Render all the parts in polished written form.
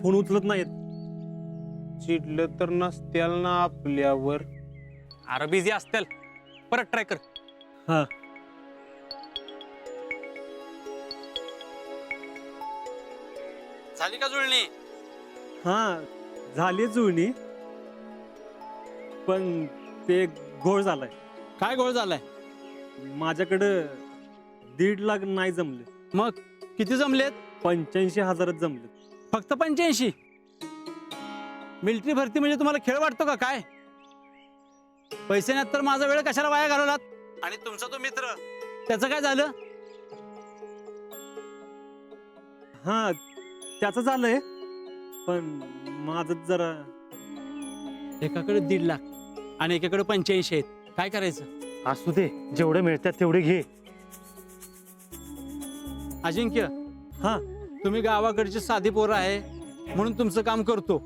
Phone उचलत नाहीत. चिडलं तर नसत्याल ना आपल्यावर. अरे बिझी असतील, परत ट्राय कर. हा झाली का जुळणी? हा झाली जुळणी, पण ते घोळ झालाय. काय गोळ झालाय? माझ्याकडं 1.5 लाख नाही जमले. मग किती जमलेत? 85,000 जमले. फक्त 85? मिलिटरी भरती म्हणजे तुम्हाला खेळ वाटतो का काय? पैसे नाहीत तर माझा वेळ कशाला वाया घालवलात? आणि तुमचा तो मित्र, त्याचं काय झालं? हा त्याचं झालंय, पण माझं जरा. एकाकडे 1.5 लाख आणि एकाकडे 85 आहेत. काय करायचं? असू दे, जेवढे मिळतात तेवढे घे. अजिंक्य, हा तुम्ही गावाकडची साधी पोरं आहे म्हणून तुमचं काम करतो,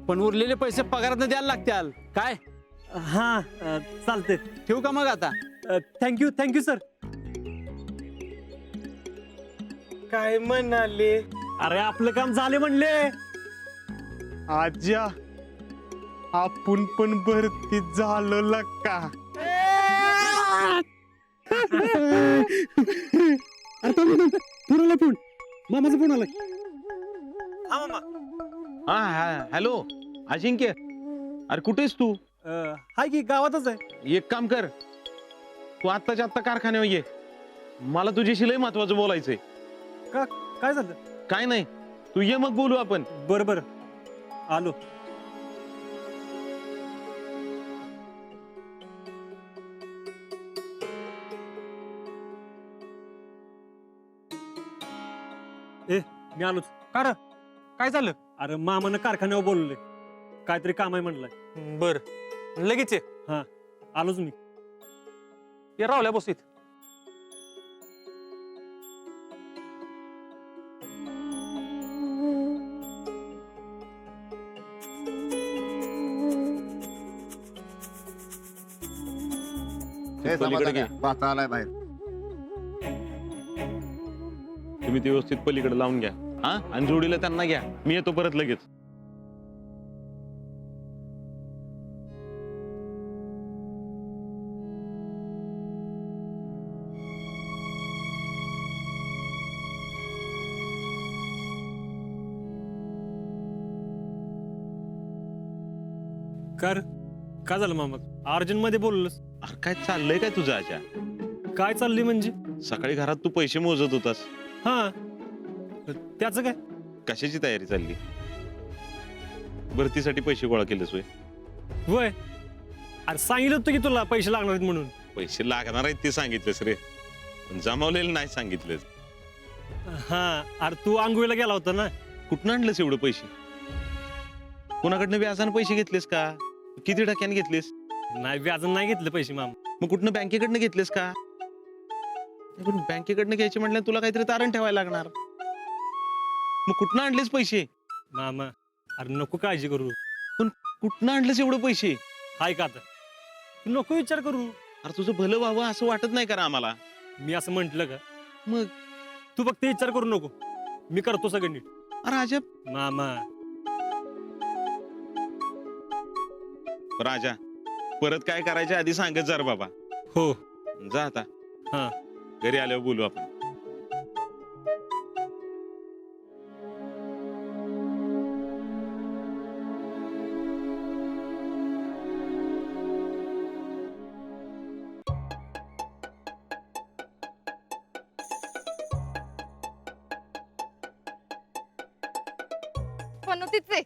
पण उरलेले पैसे पगारात द्यायला लागतील. काय? हा चालते. ठेवू का मग आता? Thank you sir. काय म्हणाले? अरे आपलं काम झाले म्हणले. आज्या, आपण पण भरतीत झालो लक्का. फोन फोन मामाचा फोन आलाय. हा मामा. हा हॅलो अजिंक्य, अरे कुठेस तू? हाय की गावातच आहे. एक काम कर, तू आत्ताच्या आत्ता कारखान्यावर ये, मला तुझ्याशी लय महत्वाचं बोलायचंय. का काय झालं? काय नाही, तू ये मग बोलू आपण. बरं बरं आलो. मी आलोच. का रे? काय झालं? अरे मामानं कारखान्यावर बोलवले, काहीतरी काम आहे म्हणलंय. बर, लगेच ये. हा आलोच मी. ये रावल्या बसीत. पलीकडे घे. पाहता आलाय बाहेर. तुम्ही ते व्यवस्थित पलीकडे लावून घ्या. हा, आणि जोडीला त्यांना घ्या, मी येतो परत लगेच. कर काय झालं मामा? अर्जंट मध्ये बोललोस. अरे काय चाललंय काय तुझं आजा? काय चालली म्हणजे? सकाळी घरात तू पैसे मोजत होतास, हा त्याचं काय? कशाची तयारी चालली? भरतीसाठी पैसे गोळा केलेस होय? वय अरे सांगितलं होतं की तुला पैसे लागणार आहेत म्हणून. पैसे लागणार आहेत ते सांगितलेस रे, पण जमावलेलं नाही सांगितलेस. हा अरे तू आंघोळीला गेला होता ना. कुठनं आणलंस एवढं पैसे? कोणाकडनं व्याजानं पैसे घेतलेस का? किती टक्क्याने घेतलेस? नाही व्याजन नाही घेतले पैसे मामा. मग कुठनं बँकेकडनं घेतलेस का? पण बँकेकडनं घ्यायचे म्हटलं तुला काहीतरी तारण ठेवायला लागणार. मग कुठनं आणलेस पैसे? मामा अरे नको काळजी करू. कुठनं आणलेस एवढं पैसे? हाय का आता? तू नको विचार करू. अरे तुझं भलं व्हावं असं वाटत नाही का आम्हाला? मी असं म्हंटल का? मग तू फक्त विचार करू नको, मी करतो सगळं नीट. अरे अजब. मामा राजा, परत काय करायच्या आधी सांगत जा रे बाबा. हो. जा आता. हा घरी आल्यावर बोलू आपण. पण तिचे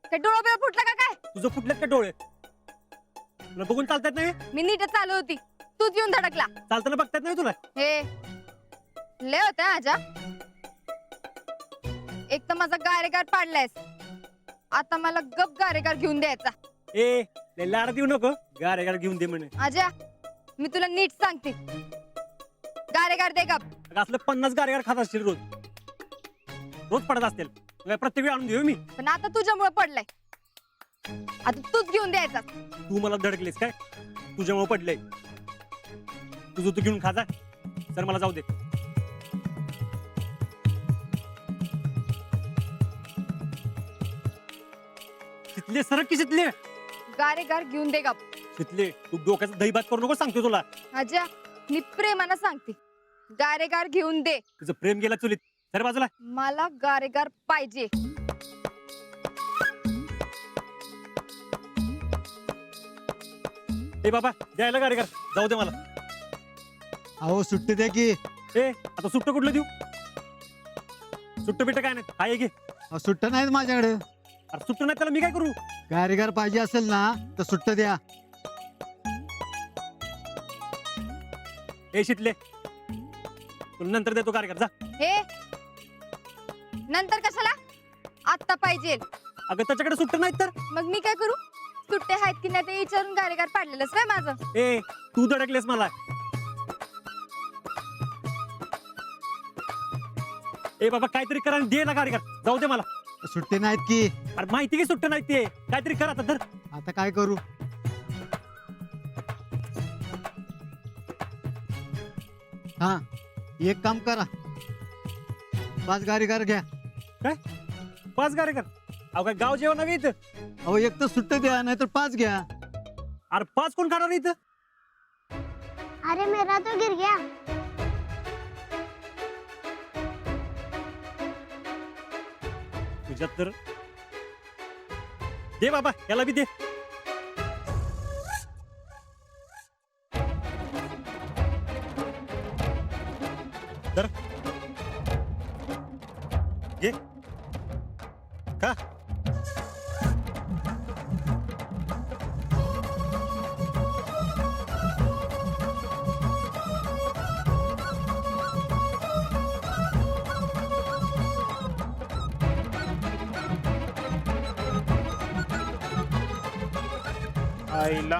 काय डोळा बिळा फुटला का काय? तुझं फुटलेत का डोळे? तुला बघून चालतात नाही? मी नीटच चालू होती, तूच येऊन धडकला. चालताना बघतात नाही तुला? हे लय होत आजा. एक तर माझा गारेगार पाडलायस, आता मला गप गारेगार घेऊन द्यायचा. ए लय लाड देऊ नको, गार घेऊन दे म्हणे. आजा मी तुला नीट सांगते, गारेगार दे गप. अगं, असलं 50 गारेगार खात असतील रोज. रोज पडत असतील. तुला प्रत्येक वेळी आणून देऊ मी? पण आता तुझ्यामुळे पडलाय, आता तूच घेऊन द्यायचा. तू मला धडकलीस काय? तुझ्यामुळे पडलंय. तुझं तू घेऊन खाजा. सर मला जाऊ दे. शितले सरक की शितले गारेगार घेऊन दे गप. शितले तू डोक्याचं दही भात करू नको सांगतो तुला. आजा मी प्रेमानं सांगते गारेगार घेऊन दे. तुझं प्रेम गेला चुलीत. सर बाजूला. मला गारेगार पाहिजे. ए बाबा द्यायला गाडी कर. जाऊ दे मला. अहो सुट्टी द्या की. ए आता सुट्ट कुठलं देऊ? सुट्ट बिट्ट काय नाही. हाय घे. अहो, सुट्ट्या नाहीत माझ्याकडे. अरे सुट्ट नाही त्याला मी काय करू? गारीगार पाहिजे असेल ना तर सुट्ट्या द्या. ए शितले तुला नंतर देतो गाडी कर. जा. हे नंतर कशाला? आत्ता पाहिजे. अगं त्याच्याकडे सुट्ट नाहीत तर. मग मी काय करू? सुट्टे आहेत की नाही ते विचारून गारेगार पाडलेलंच काय माझं? ए तू धडकलेस मला. ए बाबा काहीतरी करा आणि दे ना गाडी कर. जाऊ दे मला. सुट्टी नाहीत की. अरे माहिती की सुट्ट नाही ते. काहीतरी कर आता. धर. आता काय करू? हा एक काम करा, 5 गारीगार घ्या. काय 5 गाडी कर? अहो काय गाव जेवण नव्हे इथं. अहो एक तर सुट्टे द्या नाहीतर 5 घ्या. अरे 5 कोण खाणार इथं? अरे मेरा तो गिर गया। तुझ्यात तर दे बाबा याला बी दे. तर घे का. आईला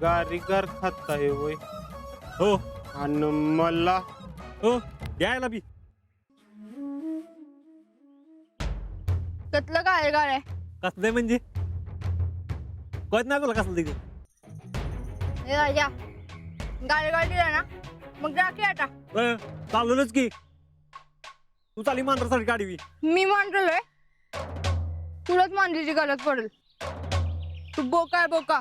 गारीगार खाता आहे वय. हो आणि मला हो द्यायला बी. कसलं गारेगार आहे? कसलं म्हणजे कळत नाही तुला कसलं तिथे. हे राजा गारेगार दिला ना मग राखी आता. चाललोच की. तू चाली मांजरासाठी गाडी. मी मांडलोय तुलाच मांडलीची गरज पडेल. तू बोका आहे बोका.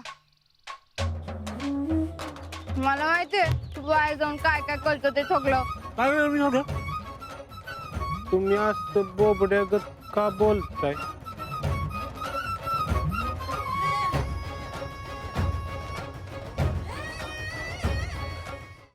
मला माहितीये तू बाहेर जाऊन काय काय करतो ते ठोकलं. काय वेळ मी होतं. तुम्ही असं बोबड्यागत का बोलताय?